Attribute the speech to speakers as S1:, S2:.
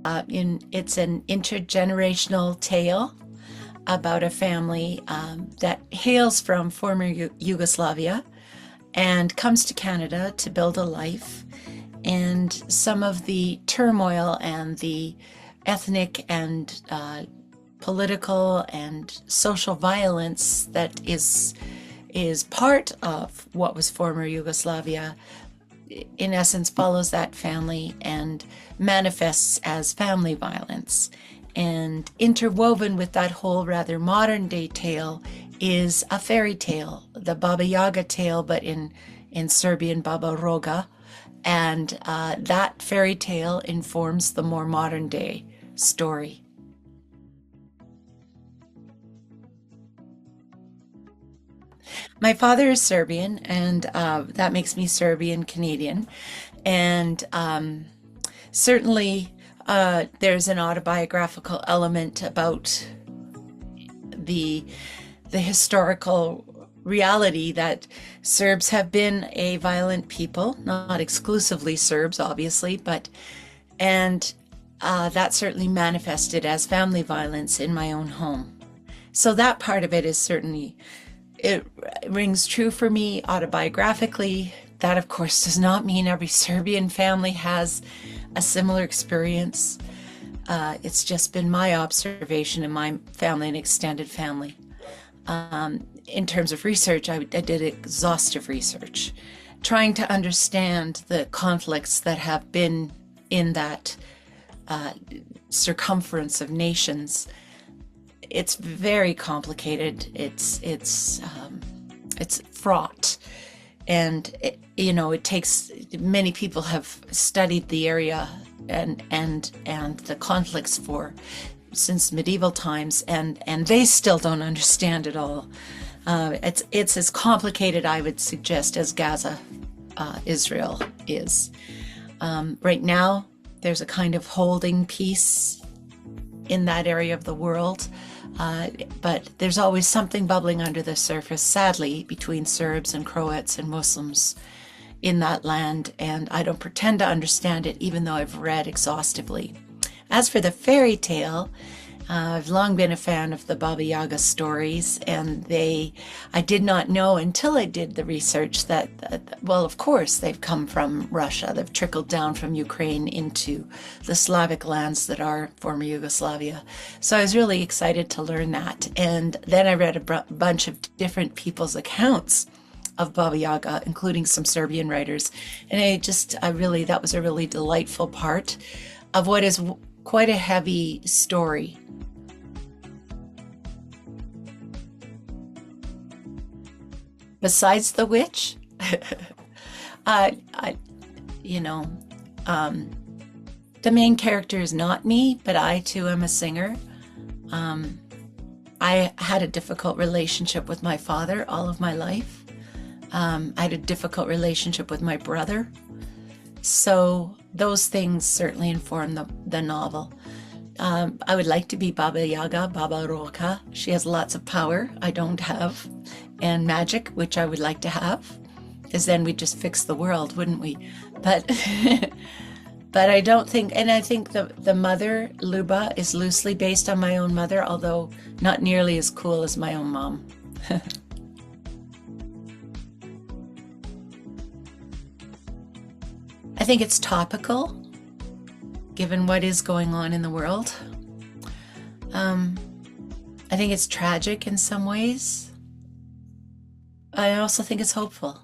S1: It's an intergenerational tale about a family that hails from former Yugoslavia and comes to Canada to build a life. And some of the turmoil and the ethnic and political and social violence that is part of what was former Yugoslavia, in essence, follows that family and manifests as family violence. And interwoven with that whole rather modern day tale is a fairy tale, the Baba Yaga tale, but in Serbian Baba Roga. And that fairy tale informs the more modern day story. My father is Serbian, and that makes me Serbian Canadian. And certainly there's an autobiographical element about the historical reality that Serbs have been a violent people, not exclusively Serbs, obviously, and that certainly manifested as family violence in my own home. So that part of it is certainly, it rings true for me autobiographically. That, of course, does not mean every Serbian family has a similar experience. It's just been my observation in my family and extended family. In terms of research, I did exhaustive research, trying to understand the conflicts that have been in that circumference of nations. It's very complicated. It's fraught, and it takes many people have studied the area and the conflicts since medieval times, and they still don't understand it all. It's as complicated, I would suggest, as Gaza, Israel is. Right now, there's a kind of holding peace in that area of the world, but there's always something bubbling under the surface, sadly, between Serbs and Croats and Muslims in that land, and I don't pretend to understand it, even though I've read exhaustively. As for the fairy tale, I've long been a fan of the Baba Yaga stories, and I did not know until I did the research that, well, of course, they've come from Russia. They've trickled down from Ukraine into the Slavic lands that are former Yugoslavia. So I was really excited to learn that. And then I read a bunch of different people's accounts of Baba Yaga, including some Serbian writers. And that was a really delightful part of what is quite a heavy story. Besides the witch, the main character is not me, but I too am a singer. I had a difficult relationship with my father all of my life. I had a difficult relationship with my brother. So those things certainly inform the novel. I would like to be Baba Yaga, Baba Roka. She has lots of power I don't have, and magic, which I would like to have, because then we'd just fix the world, wouldn't we? But but I don't think, and I think the mother, Luba, is loosely based on my own mother, although not nearly as cool as my own mom. I think it's topical, given what is going on in the world. I think it's tragic in some ways. I also think it's hopeful.